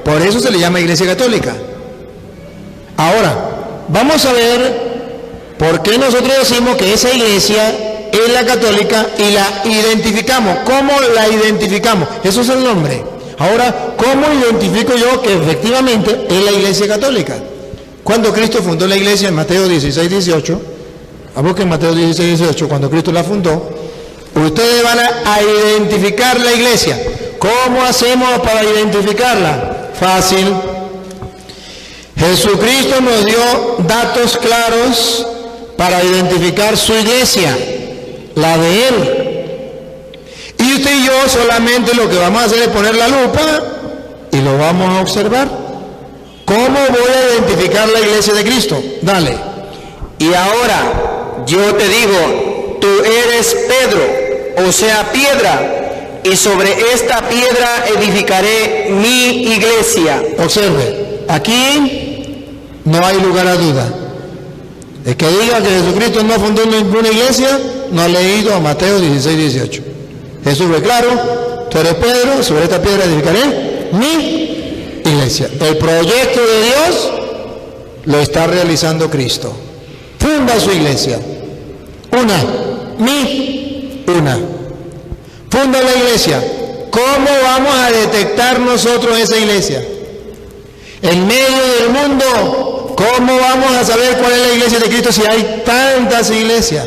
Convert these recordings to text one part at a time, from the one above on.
Por eso se le llama Iglesia Católica. Ahora, vamos a ver por qué nosotros decimos que esa iglesia es la católica y la identificamos. ¿Cómo la identificamos? Eso es el nombre. Ahora, ¿cómo identifico yo que efectivamente es la iglesia católica? Cuando Cristo fundó la iglesia en Mateo 16, 18, busquen Mateo 16, 18, cuando Cristo la fundó, ustedes van a identificar la iglesia. ¿Cómo hacemos para identificarla? Fácil. Jesucristo nos dio datos claros para identificar su iglesia, la de Él. Y usted y yo solamente lo que vamos a hacer es poner la lupa y lo vamos a observar. ¿Cómo voy a identificar la iglesia de Cristo? Dale. Y ahora yo te digo, tú eres Pedro, o sea, piedra, y sobre esta piedra edificaré mi iglesia. Observe, aquí no hay lugar a duda. El que diga que Jesucristo no fundó ninguna iglesia, no ha leído a Mateo 16, 18. Jesús fue claro, tú eres Pedro, sobre esta piedra edificaré mi iglesia. El proyecto de Dios lo está realizando Cristo. Funda su iglesia. Una. Funda la iglesia. ¿Cómo vamos a detectar nosotros esa iglesia? En medio del mundo, ¿cómo vamos a saber cuál es la iglesia de Cristo si hay tantas iglesias?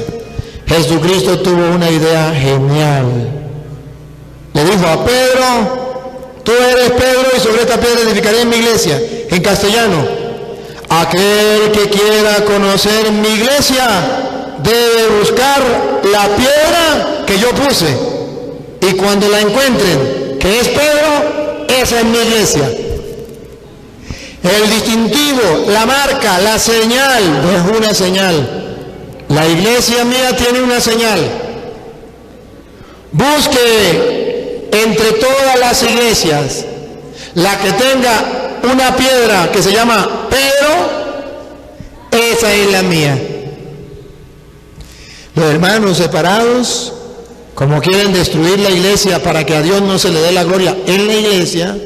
Jesucristo tuvo una idea genial. Le dijo a Pedro, tú eres Pedro y sobre esta piedra edificaré mi iglesia. En castellano, aquel que quiera conocer mi iglesia debe buscar la piedra que yo puse. Y cuando la encuentren, que es Pedro, esa es mi iglesia. El distintivo, la marca, la señal, no es una señal. La iglesia mía tiene una señal. Busque entre todas las iglesias la que tenga una piedra que se llama Pedro, esa es la mía. Los hermanos separados, como quieren destruir la iglesia para que a Dios no se le dé la gloria en la iglesia,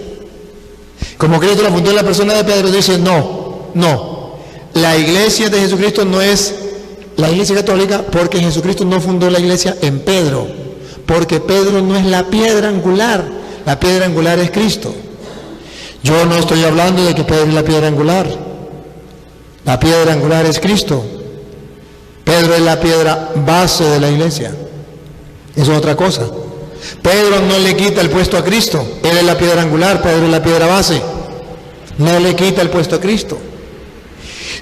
como Cristo la fundó en la persona de Pedro, dice no. La iglesia de Jesucristo no es la iglesia católica porque Jesucristo no fundó la iglesia en Pedro, porque Pedro no es la piedra angular, la piedra angular es Cristo. Yo no estoy hablando de que Pedro es la piedra angular es Cristo. Pedro es la piedra base de la iglesia, eso es otra cosa. Pedro no le quita el puesto a Cristo, él es la piedra angular, Pedro es la piedra base, no le quita el puesto a Cristo.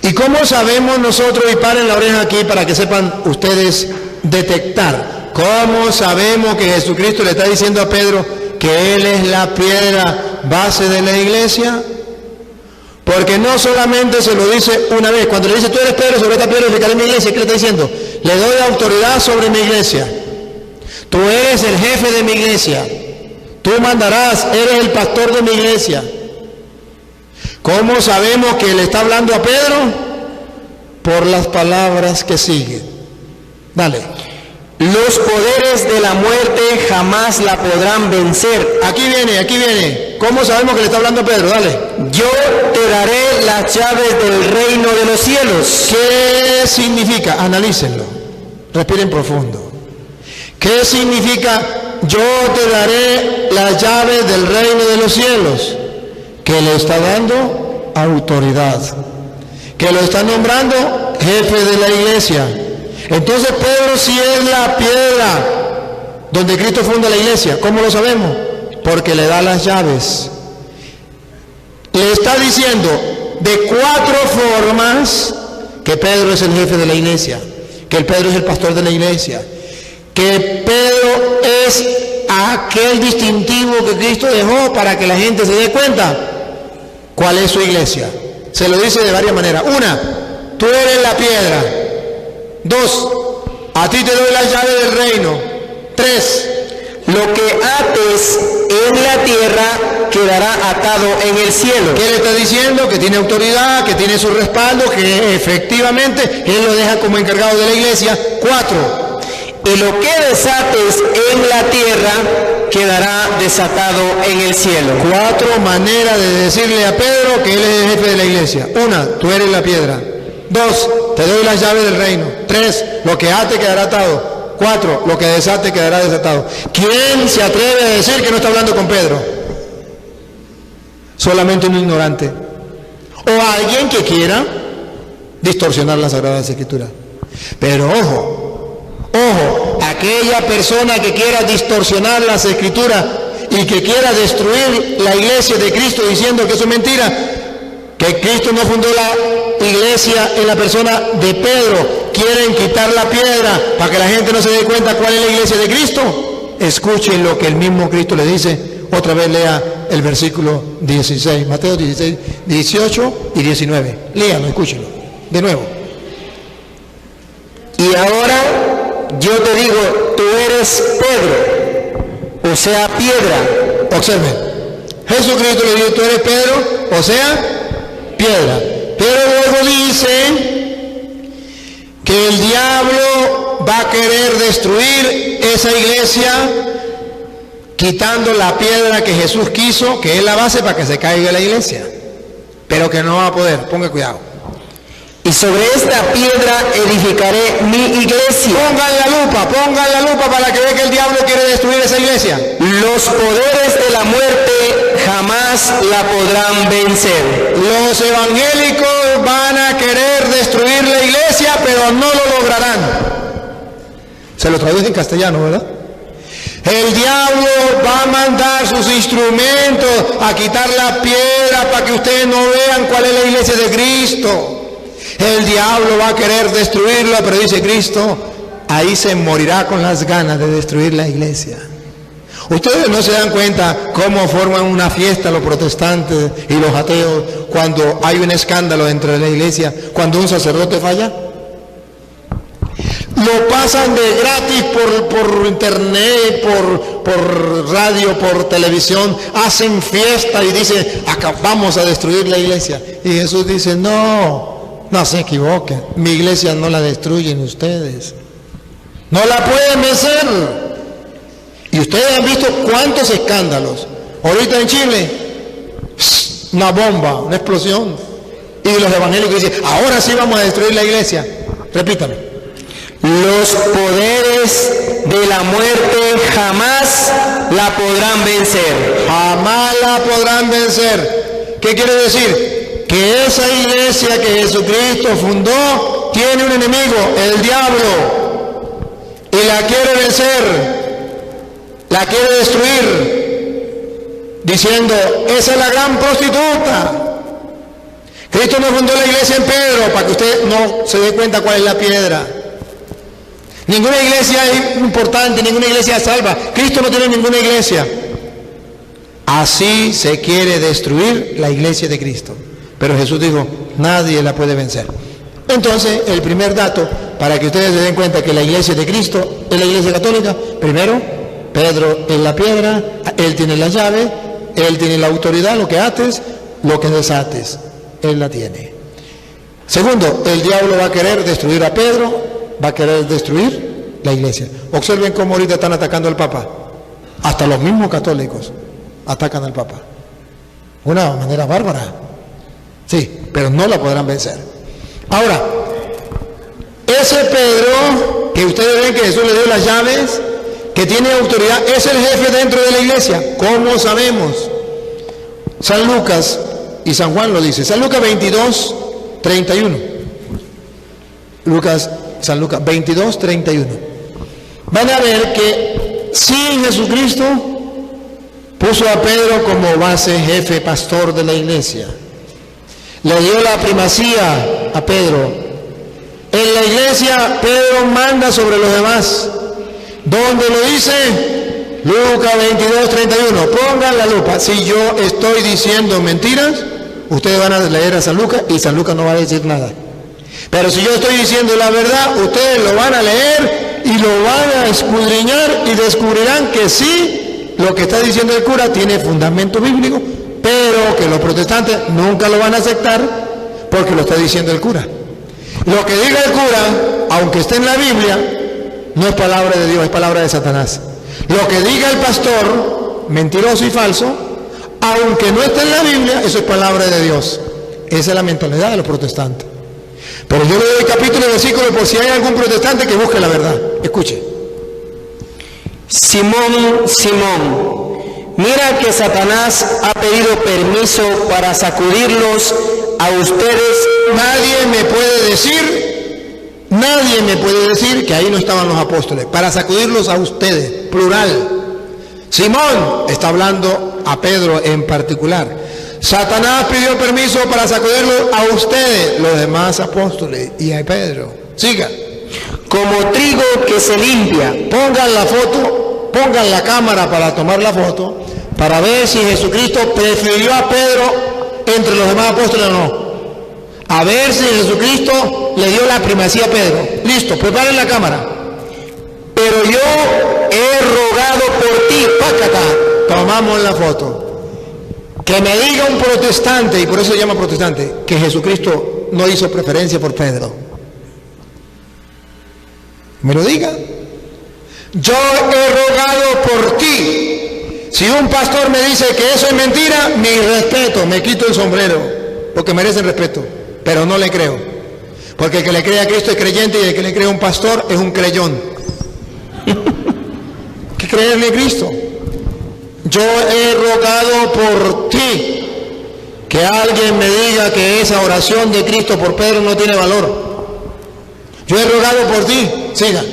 ¿Y cómo sabemos nosotros, y paren la oreja aquí para que sepan ustedes detectar, cómo sabemos que Jesucristo le está diciendo a Pedro que él es la piedra base de la iglesia? Porque no solamente se lo dice una vez, cuando le dice tú eres Pedro, sobre esta piedra edificaré mi iglesia, ¿qué le está diciendo? Le doy autoridad sobre mi iglesia. Tú eres el jefe de mi iglesia. Tú mandarás, eres el pastor de mi iglesia. ¿Cómo sabemos que le está hablando a Pedro? Por las palabras que siguen. Dale. Los poderes de la muerte jamás la podrán vencer. Aquí viene. ¿Cómo sabemos que le está hablando a Pedro? Dale. Yo te daré las llaves del reino de los cielos. ¿Qué significa? Analícenlo. Respiren profundo. ¿Qué significa yo te daré las llaves del reino de los cielos? Que le está dando autoridad, que lo está nombrando jefe de la iglesia. Entonces Pedro sí es la piedra donde Cristo funda la iglesia. ¿Cómo lo sabemos? Porque le da las llaves. Le está diciendo de 4 formas que Pedro es el jefe de la iglesia, que el Pedro es el pastor de la iglesia, que Pedro es aquel distintivo que Cristo dejó para que la gente se dé cuenta cuál es su iglesia. Se lo dice de varias maneras. 1, tú eres la piedra. 2, a ti te doy la llave del reino. 3, lo que ates en la tierra quedará atado en el cielo. ¿Qué le está diciendo? Que tiene autoridad, que tiene su respaldo, que efectivamente él lo deja como encargado de la iglesia. 4, y lo que desates en la tierra quedará desatado en el cielo. 4 maneras de decirle a Pedro que él es el jefe de la iglesia. 1, tú eres la piedra. 2, te doy las llaves del reino. 3, lo que ate quedará atado. 4, lo que desate quedará desatado. ¿Quién se atreve a decir que no está hablando con Pedro? Solamente un ignorante. O alguien que quiera distorsionar las Sagradas Escrituras. Pero ojo, aquella persona que quiera distorsionar las Escrituras y que quiera destruir la iglesia de Cristo diciendo que eso es mentira, que Cristo no fundó la iglesia en la persona de Pedro, quieren quitar la piedra para que la gente no se dé cuenta cuál es la iglesia de Cristo. Escuchen lo que el mismo Cristo le dice. Otra vez lea el versículo 16, Mateo 16, 18 y 19. Léalo, escúchenlo de nuevo. Y ahora yo te digo, tú eres Pedro, o sea, piedra. Observen, Jesucristo le dijo, tú eres Pedro, o sea, piedra. Pero luego dice que el diablo va a querer destruir esa iglesia quitando la piedra que Jesús quiso, que es la base para que se caiga la iglesia, pero que no va a poder. Ponga cuidado. Y sobre esta piedra edificaré mi iglesia. Pongan la lupa para que vean que el diablo quiere destruir esa iglesia. Los poderes de la muerte jamás la podrán vencer. Los evangélicos van a querer destruir la iglesia, pero no lo lograrán. Se lo traduje en castellano, ¿verdad? El diablo va a mandar sus instrumentos a quitar la piedra para que ustedes no vean cuál es la iglesia de Cristo. El diablo va a querer destruirla, pero dice Cristo, ahí se morirá con las ganas de destruir la iglesia. Ustedes no se dan cuenta cómo forman una fiesta los protestantes y los ateos cuando hay un escándalo dentro de la iglesia, cuando un sacerdote falla. Lo pasan de gratis por internet, por radio, por televisión, hacen fiesta y dicen, acá vamos a destruir la iglesia. Y Jesús dice, no se equivoquen, mi iglesia no la destruyen ustedes, no la pueden vencer. Y ustedes han visto cuántos escándalos. Ahorita en Chile, una bomba, una explosión. Y los evangélicos dicen, ahora sí vamos a destruir la iglesia. Repítame. Los poderes de la muerte jamás la podrán vencer. Jamás la podrán vencer. ¿Qué quiere decir? Que esa iglesia que Jesucristo fundó tiene un enemigo, el diablo, y la quiere vencer, la quiere destruir, diciendo, esa es la gran prostituta. Cristo no fundó la iglesia en Pedro para que usted no se dé cuenta cuál es la piedra. Ninguna iglesia es importante, ninguna iglesia es salva. Cristo no tiene ninguna iglesia. Así se quiere destruir la iglesia de Cristo. Pero Jesús dijo, nadie la puede vencer. Entonces, el primer dato, para que ustedes se den cuenta que la iglesia de Cristo es la iglesia católica, primero, Pedro es la piedra, él tiene la llave, él tiene la autoridad, lo que ates, lo que desates, él la tiene. Segundo, el diablo va a querer destruir a Pedro, va a querer destruir la iglesia. Observen cómo ahorita están atacando al Papa. Hasta los mismos católicos atacan al Papa. Una manera bárbara. Sí, pero no la podrán vencer. Ahora, ese Pedro, que ustedes ven que Jesús le dio las llaves, que tiene autoridad, es el jefe dentro de la iglesia. ¿Cómo sabemos? San Lucas y San Juan lo dice. San Lucas 22, 31. San Lucas 22, 31. Van a ver que sí, Jesucristo puso a Pedro como base, jefe, pastor de la iglesia. Le dio la primacía a Pedro. En la iglesia, Pedro manda sobre los demás. ¿Dónde lo dice? Lucas 22, 31. Pongan la lupa. Si yo estoy diciendo mentiras, ustedes van a leer a San Lucas y San Lucas no va a decir nada. Pero si yo estoy diciendo la verdad, ustedes lo van a leer y lo van a escudriñar y descubrirán que sí, lo que está diciendo el cura tiene fundamento bíblico, pero que los protestantes nunca lo van a aceptar porque lo está diciendo el cura. Lo que diga el cura, aunque esté en la Biblia, no es palabra de Dios, es palabra de Satanás. Lo que diga el pastor, mentiroso y falso, aunque no esté en la Biblia, eso es palabra de Dios. Esa es la mentalidad de los protestantes. Pero yo le doy capítulo y versículo por si hay algún protestante que busque la verdad. Escuche. Simón, Simón, mira que Satanás ha pedido permiso para sacudirlos a ustedes. Nadie me puede decir que ahí no estaban los apóstoles, para sacudirlos a ustedes, plural. Simón está hablando a Pedro en particular. Satanás pidió permiso para sacudirlos a ustedes, los demás apóstoles, y a Pedro. Siga. Como trigo que se limpia. Pongan la foto, pongan la cámara para tomar la foto, para ver si Jesucristo prefirió a Pedro entre los demás apóstoles o no. A ver si Jesucristo le dio la primacía a Pedro. Listo, preparen la cámara. Pero yo he rogado por ti, pácata. Tomamos la foto. Que me diga un protestante, y por eso se llama protestante, que Jesucristo no hizo preferencia por Pedro. ¿Me lo diga? Yo he rogado por ti. Si un pastor me dice que eso es mentira, mi respeto, me quito el sombrero, porque merecen respeto, pero no le creo. Porque el que le cree a Cristo es creyente y el que le cree a un pastor es un creyón. ¿Qué creerle a Cristo? Yo he rogado por ti. Que alguien me diga que esa oración de Cristo por Pedro no tiene valor. Yo he rogado por ti, siga,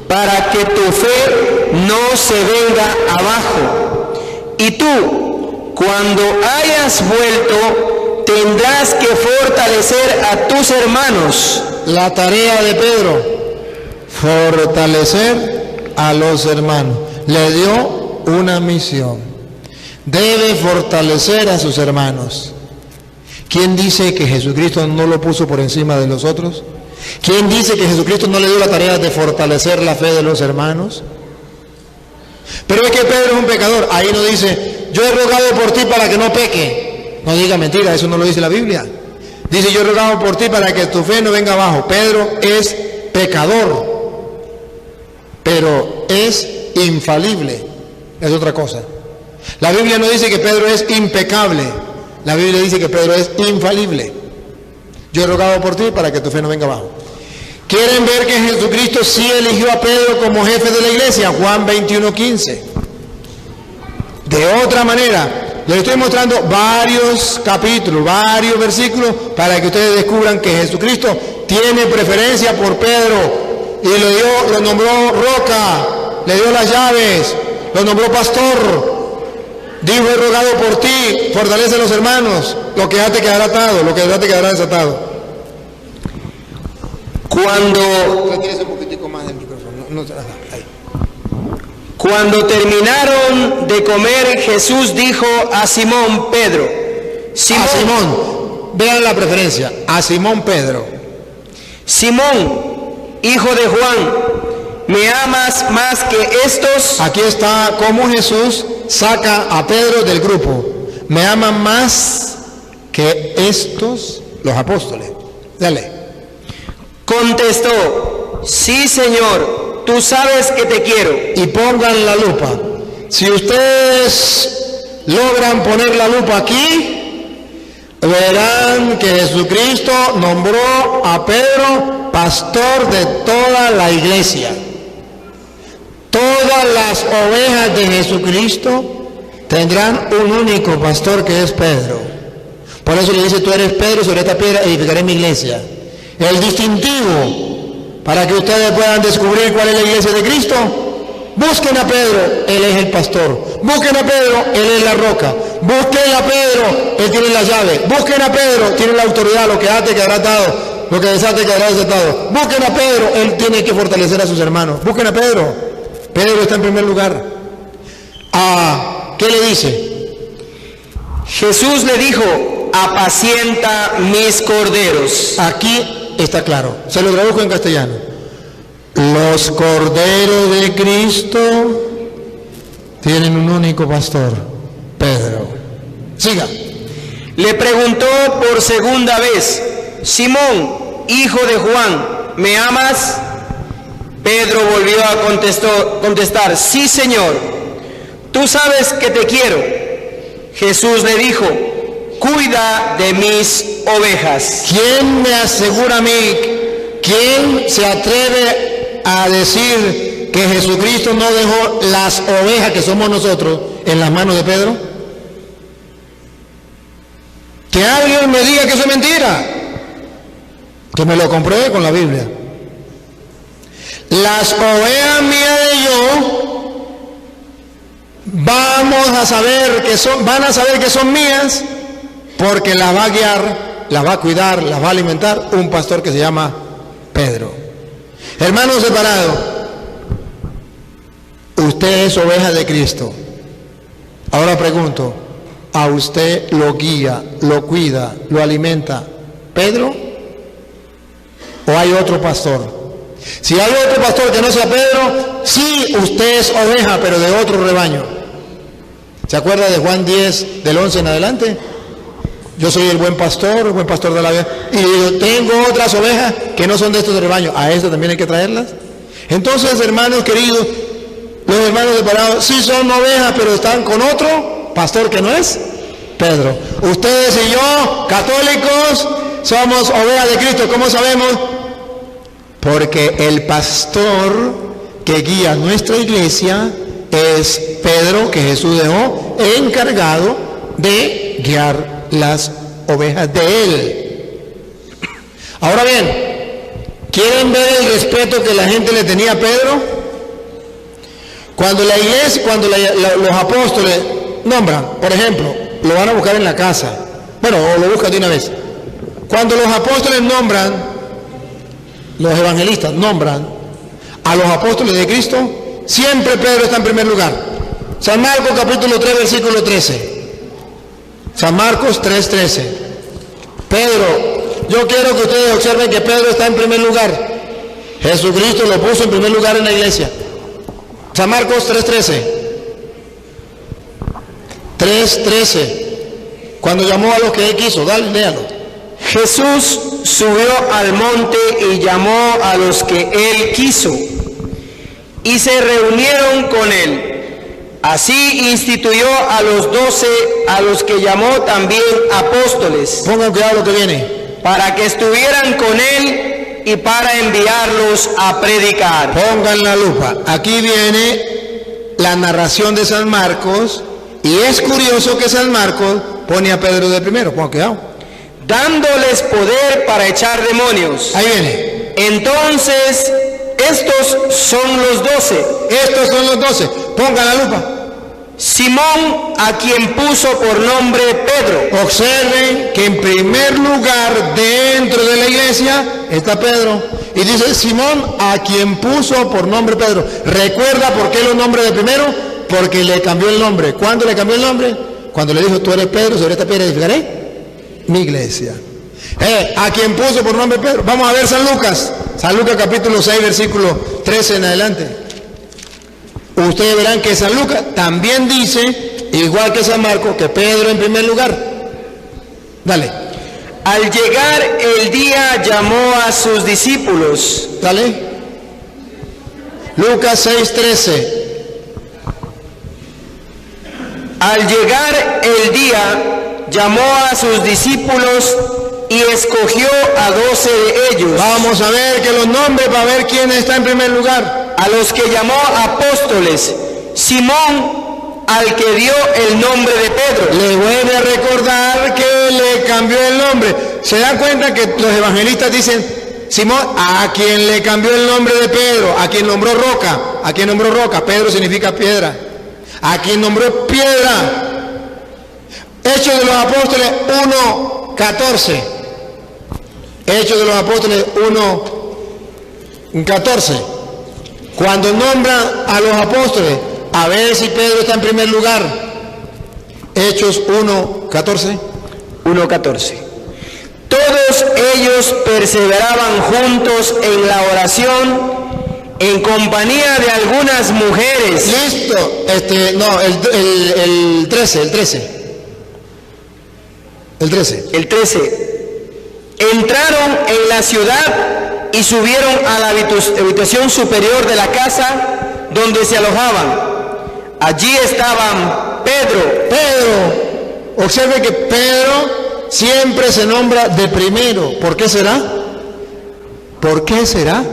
para que tu fe no se venga abajo. Y tú, cuando hayas vuelto, tendrás que fortalecer a tus hermanos. La tarea de Pedro, fortalecer a los hermanos. Le dio una misión. Debe fortalecer a sus hermanos. ¿Quién dice que Jesucristo no lo puso por encima de los otros? ¿Quién dice que Jesucristo no le dio la tarea de fortalecer la fe de los hermanos? Pero es que Pedro es un pecador. Ahí no dice, yo he rogado por ti para que no peque. No diga mentira, eso no lo dice la Biblia. Dice, yo he rogado por ti para que tu fe no venga abajo. Pedro es pecador, pero es infalible. Es otra cosa. La Biblia no dice que Pedro es impecable. La Biblia dice que Pedro es infalible. Yo he rogado por ti para que tu fe no venga abajo. ¿Quieren ver que Jesucristo sí eligió a Pedro como jefe de la iglesia? Juan 21:15. De otra manera, les estoy mostrando varios capítulos, varios versículos para que ustedes descubran que Jesucristo tiene preferencia por Pedro y lo nombró roca, le dio las llaves, lo nombró pastor. Dijo, he rogado por ti, fortalece a los hermanos, lo que ya te quedará atado, lo que ya te quedará desatado. Cuando terminaron de comer, Jesús dijo a Simón Pedro, Simón, vean la preferencia, a Simón Pedro. Simón, hijo de Juan, ¿me amas más que estos? Aquí está cómo Jesús saca a Pedro del grupo. Me aman más que estos, los apóstoles. Dale. Contestó, sí, Señor, tú sabes que te quiero. Y pongan la lupa. Si ustedes logran poner la lupa aquí, verán que Jesucristo nombró a Pedro pastor de toda la iglesia. Todas las ovejas de Jesucristo tendrán un único pastor que es Pedro. Por eso le dice, tú eres Pedro, sobre esta piedra edificaré mi iglesia. El distintivo para que ustedes puedan descubrir cuál es la iglesia de Cristo. Busquen a Pedro, él es el pastor. Busquen a Pedro, él es la roca. Busquen a Pedro, él tiene la llave. Busquen a Pedro, tiene la autoridad, lo que ate quedará atado, lo que desate quedará desatado. Busquen a Pedro, él tiene que fortalecer a sus hermanos. Busquen a Pedro. Pedro está en primer lugar. ¿Qué le dice? Jesús le dijo, apacienta mis corderos. Aquí está claro. Se lo traduzco en castellano. Los corderos de Cristo tienen un único pastor, Pedro. Siga. Le preguntó por segunda vez, Simón, hijo de Juan, ¿me amas? Pedro volvió a contestar, sí, Señor, tú sabes que te quiero. Jesús le dijo, cuida de mis ovejas. ¿Quién me asegura a mí? ¿Quién se atreve a decir que Jesucristo no dejó las ovejas que somos nosotros en las manos de Pedro? Que alguien me diga que eso es mentira. Que me lo compruebe con la Biblia. Las ovejas mías y yo van a saber que son mías porque las va a guiar, las va a cuidar, las va a alimentar un pastor que se llama Pedro. Hermanos separados, usted es oveja de Cristo. Ahora pregunto, ¿a usted lo guía, lo cuida, lo alimenta Pedro? ¿O hay otro pastor? Si hay otro pastor que no sea Pedro, sí, usted es oveja, pero de otro rebaño. ¿Se acuerda de Juan 10, del 11 en adelante? Yo soy el buen pastor de la oveja, y yo tengo otras ovejas que no son de estos rebaños. ¿A esto también hay que traerlas? Entonces, hermanos queridos, los hermanos separados sí son ovejas, pero están con otro pastor que no es Pedro. Ustedes y yo, católicos, somos ovejas de Cristo. ¿Cómo sabemos? Porque el pastor que guía nuestra iglesia es Pedro, que Jesús dejó encargado de guiar las ovejas de él. Ahora bien, ¿quieren ver el respeto que la gente le tenía a Pedro? Cuando la iglesia, los apóstoles nombran, por ejemplo, lo van a buscar en la casa, bueno, o lo buscan de una vez. Cuando los apóstoles nombran, los evangelistas nombran a los apóstoles de Cristo, siempre Pedro está en primer lugar. San Marcos capítulo 3, versículo 13. San Marcos 3:13. Pedro, yo quiero que ustedes observen que Pedro está en primer lugar. Jesucristo lo puso en primer lugar en la iglesia. San Marcos 3:13. 3:13. Cuando llamó a los que él quiso, dale, léalo. Jesús subió al monte y llamó a los que él quiso, y se reunieron con él. Así instituyó a los 12, a los que llamó también apóstoles. Pongan cuidado lo que viene. Para que estuvieran con él y para enviarlos a predicar. Pongan la lupa. Aquí viene la narración de San Marcos, y es curioso que San Marcos pone a Pedro de primero. Pongan cuidado. Dándoles poder para echar demonios. Ahí viene. Entonces, estos son los 12. Estos son los 12. Pongan la lupa. Simón, a quien puso por nombre Pedro. Observen que en primer lugar dentro de la iglesia está Pedro. Y dice Simón, a quien puso por nombre Pedro. ¿Recuerda por qué lo nombre de primero? Porque le cambió el nombre. ¿Cuándo le cambió el nombre? Cuando le dijo, tú eres Pedro, sobre esta piedra edificaré mi iglesia. A quien puso por nombre Pedro. Vamos a ver San Lucas capítulo 6, versículo 13 en adelante. Ustedes verán que San Lucas también dice, igual que San Marcos, que Pedro en primer lugar. Dale. Al llegar el día llamó a sus discípulos. Dale. Lucas 6:13. Al llegar el día llamó a sus discípulos y escogió a 12 de ellos. Vamos a ver que los nombres para ver quién está en primer lugar. A los que llamó apóstoles, Simón, al que dio el nombre de Pedro. Le vuelve a recordar que le cambió el nombre. ¿Se dan cuenta que los evangelistas dicen Simón, a quien le cambió el nombre de Pedro, a quien nombró roca? ¿A quien nombró roca? Pedro significa piedra. A quien nombró piedra. Hechos de los Apóstoles 1:14. Hechos de los Apóstoles 1:14. Cuando nombran a los apóstoles, a ver si Pedro está en primer lugar. Hechos 1:14. 1:14. Todos ellos perseveraban juntos en la oración, en compañía de algunas mujeres. Listo. El 13. El 13. Entraron en la ciudad y subieron a la habitación superior de la casa donde se alojaban. Allí estaban Pedro. Observe que Pedro siempre se nombra de primero. ¿Por qué será? ¿Por qué será?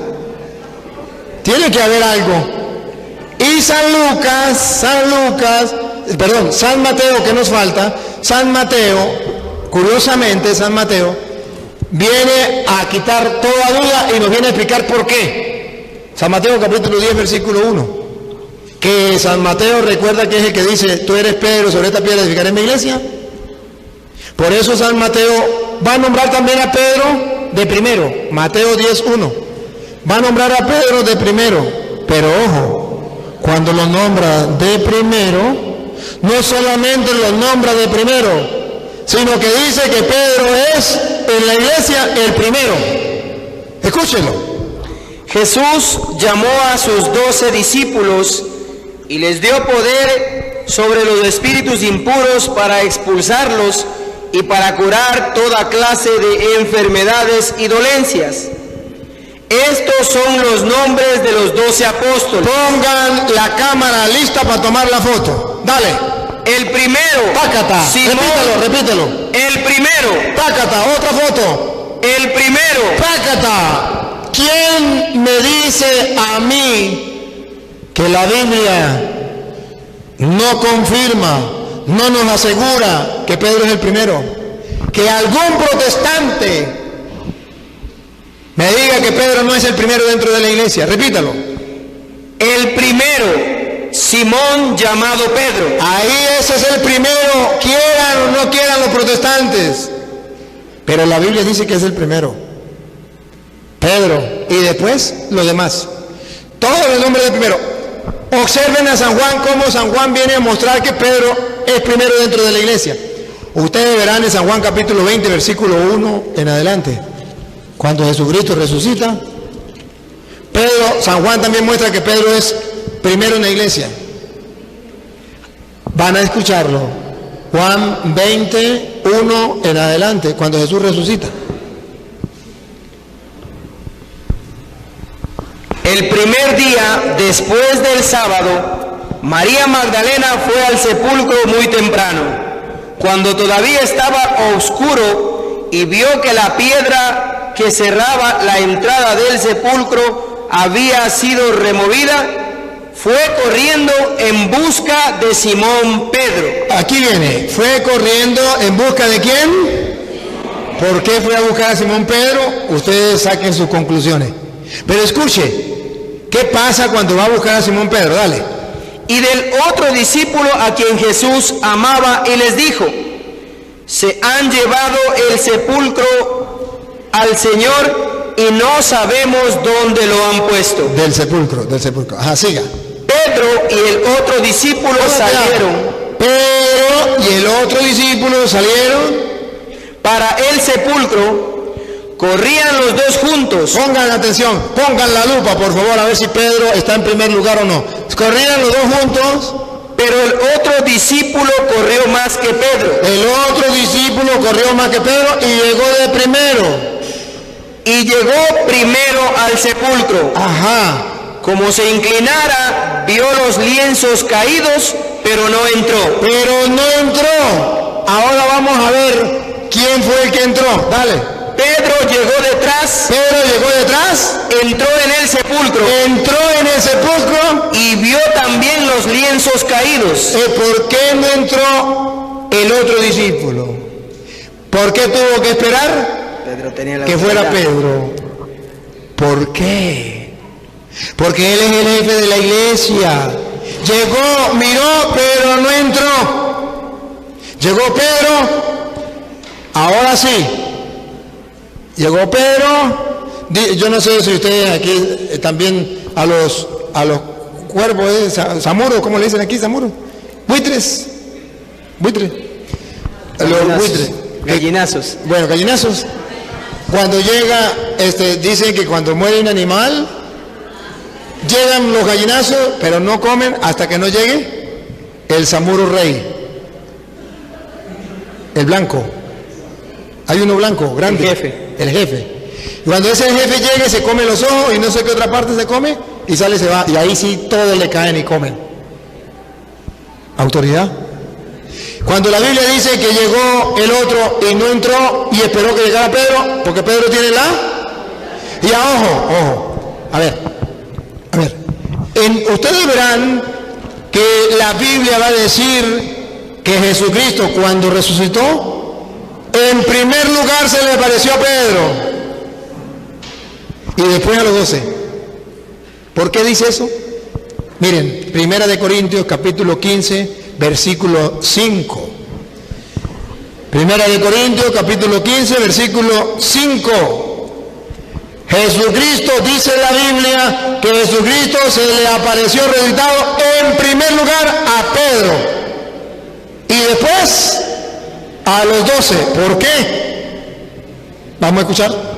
Tiene que haber algo. Y San Mateo, ¿qué nos falta? San Mateo, curiosamente, San Mateo viene a quitar toda duda y nos viene a explicar por qué. San Mateo capítulo 10, versículo 1. Que San Mateo recuerda que es el que dice, tú eres Pedro, sobre esta piedra edificaré mi iglesia. Por eso San Mateo va a nombrar también a Pedro de primero. Mateo 10, 1. Va a nombrar a Pedro de primero. Pero ojo, cuando lo nombra de primero, no solamente lo nombra de primero, sino que dice que Pedro es en la iglesia el primero. Escúchenlo. Jesús llamó a sus 12 discípulos y les dio poder sobre los espíritus impuros para expulsarlos y para curar toda clase de enfermedades y dolencias. Estos son los nombres de los 12 apóstoles. Pongan la cámara lista para tomar la foto. Dale. El primero, Tácata. Simón. Repítelo. El primero, Tácata, otra foto. el primero. Tácata. ¿Quién me dice a mí que la Biblia no confirma, no nos asegura que Pedro es el primero? Que algún protestante me diga que Pedro no es el primero dentro de la iglesia. Repítalo. El primero, Simón llamado Pedro. Ahí ese es el primero, quieran o no quieran los protestantes. Pero la Biblia dice que es el primero. Pedro. Y después los demás. Todos los nombres del primero. Observen a San Juan, cómo San Juan viene a mostrar que Pedro es primero dentro de la iglesia. Ustedes verán en San Juan capítulo 20, versículo 1 en adelante. Cuando Jesucristo resucita, San Juan también muestra que Pedro es primero en la iglesia. Van a escucharlo. Juan 20, 1 en adelante, cuando Jesús resucita. El primer día después del sábado, María Magdalena fue al sepulcro muy temprano, cuando todavía estaba oscuro, y vio que la piedra que cerraba la entrada del sepulcro había sido removida. Fue corriendo en busca de Simón Pedro. Aquí viene, fue corriendo en busca de ¿quién? ¿Por qué fue a buscar a Simón Pedro? Ustedes saquen sus conclusiones. Pero escuche, ¿qué pasa cuando va a buscar a Simón Pedro? Dale. Y del otro discípulo a quien Jesús amaba, y les dijo: se han llevado el sepulcro al Señor y no sabemos dónde lo han puesto. Del sepulcro. Ajá, siga. Pedro y el otro discípulo salieron. Pedro y el otro discípulo salieron para el sepulcro. Corrían los dos juntos. Pongan atención, pongan la lupa, por favor, a ver si Pedro está en primer lugar o no. Corrían los dos juntos. Pero el otro discípulo corrió más que Pedro. El otro discípulo corrió más que Pedro y llegó de primero. Y llegó primero al sepulcro. Ajá. Como se inclinara, vio los lienzos caídos, pero no entró. Ahora vamos a ver quién fue el que entró. Dale. Pedro llegó detrás. Entró en el sepulcro. Y vio también los lienzos caídos. ¿Por qué no entró el otro discípulo? ¿Por qué tuvo que esperar? Pedro tenía la que fuera Pedro. ¿Por qué? Porque él es el jefe de la iglesia. Llegó, miró, pero no entró. Llegó Pedro. Ahora sí. Llegó Pedro. Yo no sé si ustedes aquí también a los cuervos, zamuros, ¿cómo le dicen aquí, zamuros? Buitres. Los buitres. Gallinazos. Bueno, gallinazos. Cuando llega, dicen que cuando muere un animal, llegan los gallinazos, pero no comen hasta que no llegue el zamuro rey. El blanco. Hay uno blanco, grande. El jefe. El jefe. Cuando ese jefe llegue, se come los ojos y no sé qué otra parte se come, y sale y se va. Y ahí sí todos le caen y comen. Autoridad. Cuando la Biblia dice que llegó el otro y no entró y esperó que llegara Pedro, porque Pedro tiene la... Y ya, ojo, a ver, ustedes verán que la Biblia va a decir que Jesucristo cuando resucitó, en primer lugar se le apareció a Pedro y después a los 12. ¿Por qué dice eso? Miren, 1 Corintios capítulo 15, versículo 5. 1 Corintios capítulo 15, versículo 5. Jesucristo, dice la Biblia, que Jesucristo se le apareció resucitado en primer lugar a Pedro y después a los 12. ¿Por qué? Vamos a escuchar.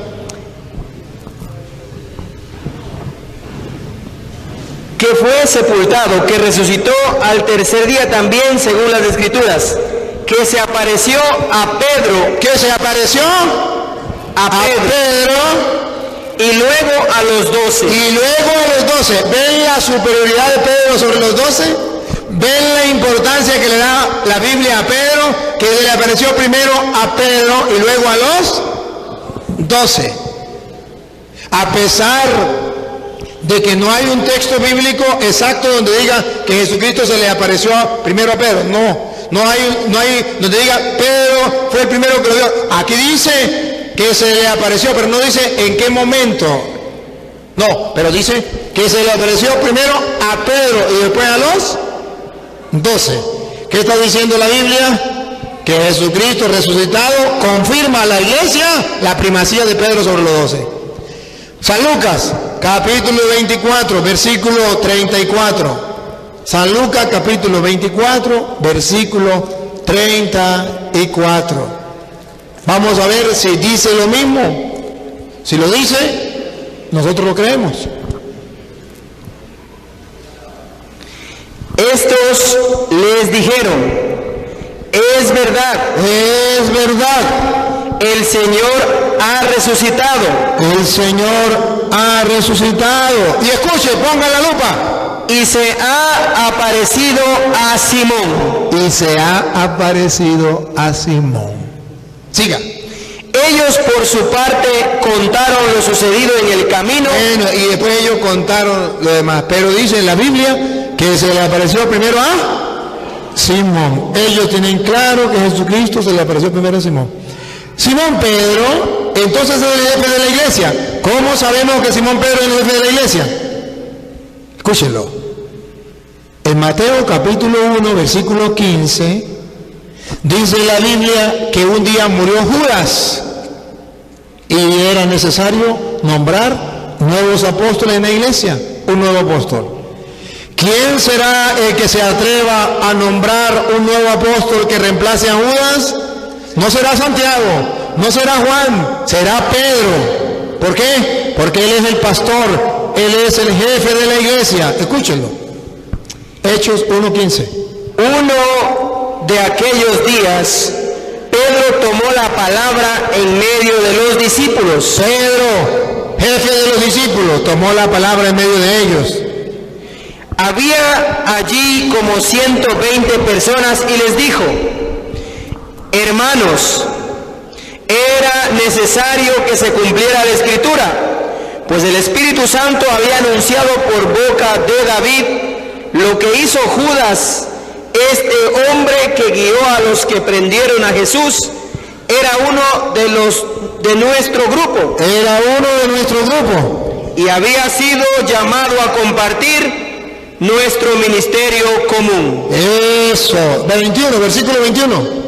Que fue sepultado, que resucitó al tercer día también, según las Escrituras, que se apareció a Pedro. ¿Qué se apareció? A Pedro. Y luego a los 12. Y luego a los 12. ¿Ven la superioridad de Pedro sobre los 12? ¿Ven la importancia que le da la Biblia a Pedro? Que le apareció primero a Pedro y luego a los 12. A pesar de que no hay un texto bíblico exacto donde diga que Jesucristo se le apareció primero a Pedro. No hay donde diga Pedro fue el primero que lo vio. Aquí dice que se le apareció, pero no dice en qué momento. No, pero dice que se le apareció primero a Pedro y después a los 12. ¿Qué está diciendo la Biblia? Que Jesucristo resucitado confirma a la iglesia la primacía de Pedro sobre los 12. San Lucas, capítulo 24, versículo 34. San Lucas, capítulo 24, versículo 34. Vamos a ver si dice lo mismo. Si lo dice, nosotros lo creemos. Estos les dijeron: es verdad, el Señor ha resucitado. El Señor ha resucitado. Y escuche, ponga la lupa. Y se ha aparecido a Simón. Y se ha aparecido a Simón. Siga. Ellos por su parte contaron lo sucedido en el camino. Bueno, y después ellos contaron lo demás. Pero dice en la Biblia que se le apareció primero a Simón. Ellos tienen claro que Jesucristo se le apareció primero a Simón. Simón Pedro, entonces es el jefe de la iglesia. ¿Cómo sabemos que Simón Pedro es el jefe de la iglesia? Escúchenlo. En Mateo capítulo 1, versículo 15, dice la Biblia que un día murió Judas y era necesario nombrar nuevos apóstoles en la iglesia, un nuevo apóstol. ¿Quién será el que se atreva a nombrar un nuevo apóstol que reemplace a Judas? No será Santiago, no será Juan, será Pedro. ¿Por qué? Porque él es el pastor, él es el jefe de la iglesia. Escúchenlo. Hechos 1:15. Uno de aquellos días, Pedro tomó la palabra en medio de los discípulos. Pedro, jefe de los discípulos, tomó la palabra en medio de ellos. Había allí como 120 personas y les dijo: hermanos, era necesario que se cumpliera la Escritura, pues el Espíritu Santo había anunciado por boca de David lo que hizo Judas, este hombre que guió a los que prendieron a Jesús. Era uno de nuestro grupo. Era uno de nuestro grupo. Y había sido llamado a compartir nuestro ministerio común. Eso, 21, versículo 21.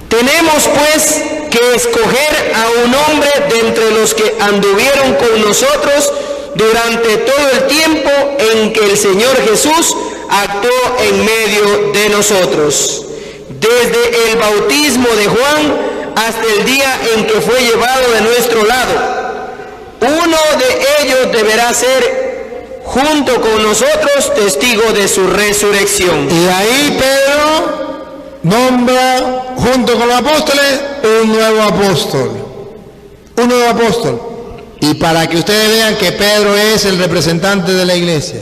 Tenemos pues que escoger a un hombre de entre los que anduvieron con nosotros durante todo el tiempo en que el Señor Jesús actuó en medio de nosotros, desde el bautismo de Juan hasta el día en que fue llevado de nuestro lado. Uno de ellos deberá ser, junto con nosotros, testigo de su resurrección. Y ahí Pedro nombra, junto con los apóstoles, un nuevo apóstol. Un nuevo apóstol. Y para que ustedes vean que Pedro es el representante de la iglesia,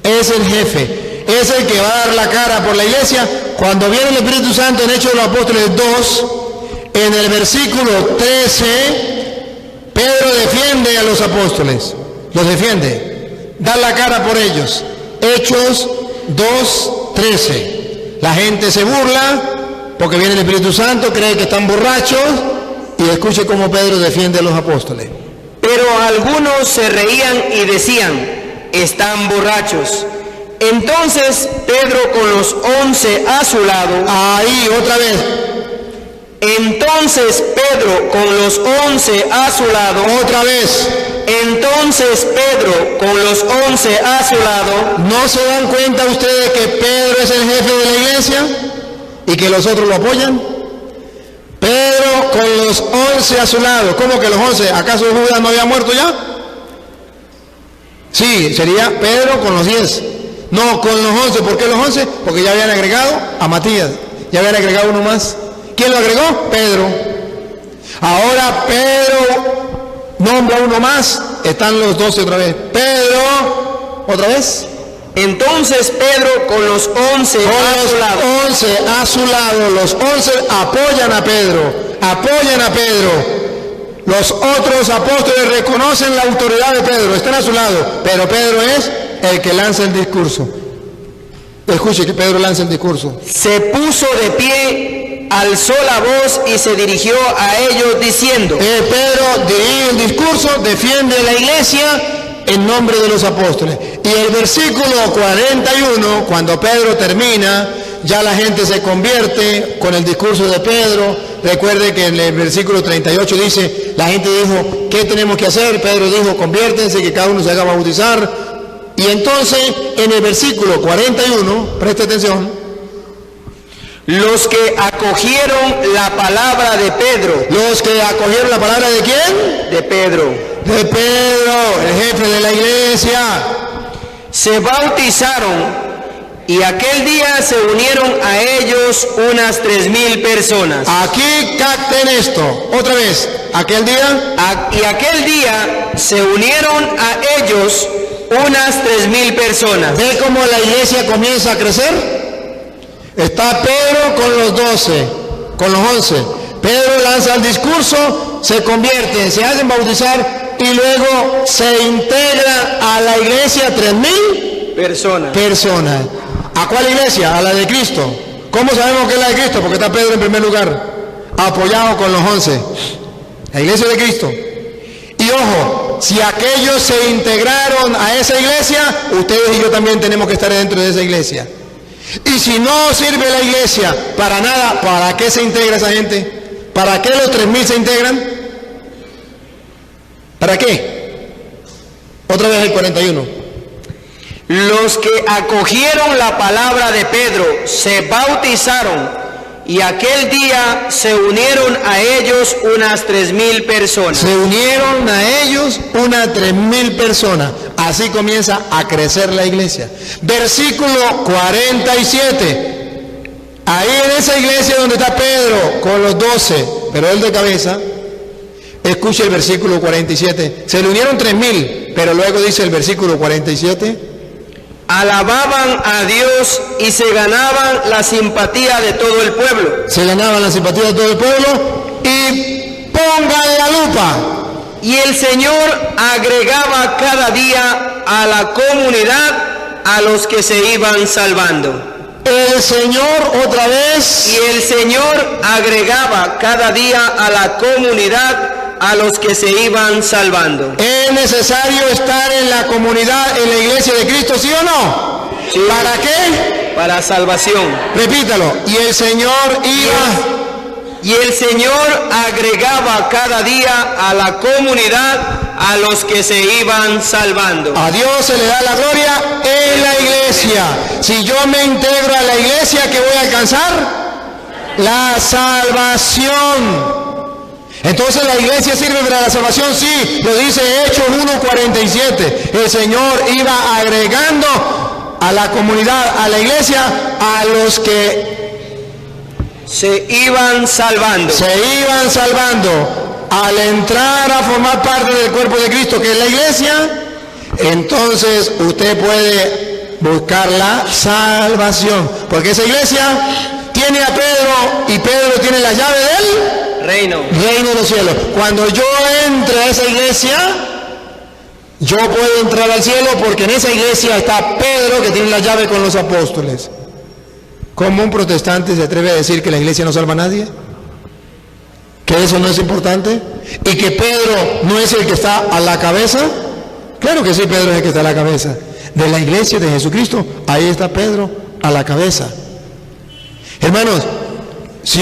es el jefe, es el que va a dar la cara por la iglesia. Cuando viene el Espíritu Santo en Hechos de los Apóstoles 2, en el versículo 13, Pedro defiende a los apóstoles, los defiende, da la cara por ellos. Hechos 2:13. La gente se burla porque viene el Espíritu Santo, cree que están borrachos, y escuche cómo Pedro defiende a los apóstoles. Pero algunos se reían y decían, están borrachos. Entonces Pedro con los 11 a su lado. Ahí, otra vez. Entonces Pedro con los 11 a su lado. Otra vez. Entonces Pedro con los 11 a su lado. ¿No se dan cuenta ustedes que Pedro es el jefe de la iglesia y que los otros lo apoyan? Pedro con los 11 a su lado. ¿Cómo que los 11? ¿Acaso Judas no había muerto ya? Sí, sería Pedro con los 10. No, con los 11. ¿Por qué los 11? Porque ya habían agregado a Matías. Ya habían agregado uno más. ¿Quién lo agregó? Pedro. Ahora Pedro nombra uno más. Están los 12 otra vez. Pedro, otra vez. Entonces Pedro con los 11 a su lado. 11 a su lado. Los 11 apoyan a Pedro. Apoyan a Pedro. Los otros apóstoles reconocen la autoridad de Pedro. Están a su lado. Pero Pedro es el que lanza el discurso. Escuche que Pedro lanza el discurso. Se puso de pie, alzó la voz y se dirigió a ellos diciendo. Pedro dirige el discurso, defiende la iglesia en nombre de los apóstoles. Y el versículo 41, cuando Pedro termina, ya la gente se convierte con el discurso de Pedro. Recuerde que en el versículo 38 dice, la gente dijo, ¿qué tenemos que hacer? Pedro dijo, conviértense, que cada uno se haga bautizar. Y entonces, en el versículo 41, preste atención, los que acogieron la palabra de Pedro. ¿Los que acogieron la palabra de quién? De Pedro. De Pedro, el jefe de la iglesia. Se bautizaron y aquel día se unieron a ellos unas 3,000 personas. Aquí capten esto, otra vez, aquel día. Y aquel día se unieron a ellos unas 3,000 personas. ¿Ve cómo la iglesia comienza a crecer? Está Pedro con los 12, con los 11. Pedro lanza el discurso, se convierten, se hacen bautizar y luego se integra a la iglesia 3,000 personas. ¿A cuál iglesia? A la de Cristo. ¿Cómo sabemos que es la de Cristo? Porque está Pedro en primer lugar, apoyado con los 11. La iglesia de Cristo. Y ojo, si aquellos se integraron a esa iglesia, ustedes y yo también tenemos que estar dentro de esa iglesia. Y si no sirve la iglesia para nada, ¿para qué se integra esa gente? ¿Para qué los 3,000 se integran? ¿Para qué? Otra vez el 41. Los que acogieron la palabra de Pedro se bautizaron y aquel día se unieron a ellos unas 3,000 personas. Se unieron a ellos unas 3,000 personas. Así comienza a crecer la iglesia. Versículo 47. Ahí en esa iglesia donde está Pedro con los 12, pero él de cabeza, escuche el versículo 47. Se le unieron 3,000, pero luego dice el versículo 47. Alababan a Dios y se ganaban la simpatía de todo el pueblo. Se ganaban la simpatía de todo el pueblo. Y pongan la lupa. Y el Señor agregaba cada día a la comunidad a los que se iban salvando. El Señor otra vez. Y el Señor agregaba cada día a la comunidad a los que se iban salvando. ¿Es necesario estar en la comunidad, en la iglesia de Cristo, sí o no? Sí. ¿Para qué? Para salvación. Repítalo. Y el Señor iba... Y el Señor agregaba cada día a la comunidad a los que se iban salvando. A Dios se le da la gloria en la iglesia. Si yo me integro a la iglesia, ¿qué voy a alcanzar? La salvación. Entonces la iglesia sirve para la salvación, sí, lo dice Hechos 1:47. El Señor iba agregando a la comunidad, a la iglesia, a los que se iban salvando. Se iban salvando al entrar a formar parte del cuerpo de Cristo, que es la iglesia. Entonces usted puede buscar la salvación, porque esa iglesia tiene a Pedro y Pedro tiene la llave del reino de los cielos. Cuando yo entre a esa iglesia, yo puedo entrar al cielo, porque en esa iglesia está Pedro, que tiene la llave con los apóstoles. ¿Cómo un protestante se atreve a decir que la iglesia no salva a nadie? ¿Que eso no es importante? ¿Y que Pedro no es el que está a la cabeza? Claro que sí, Pedro es el que está a la cabeza de la iglesia de Jesucristo. Ahí está Pedro a la cabeza. Hermanos, si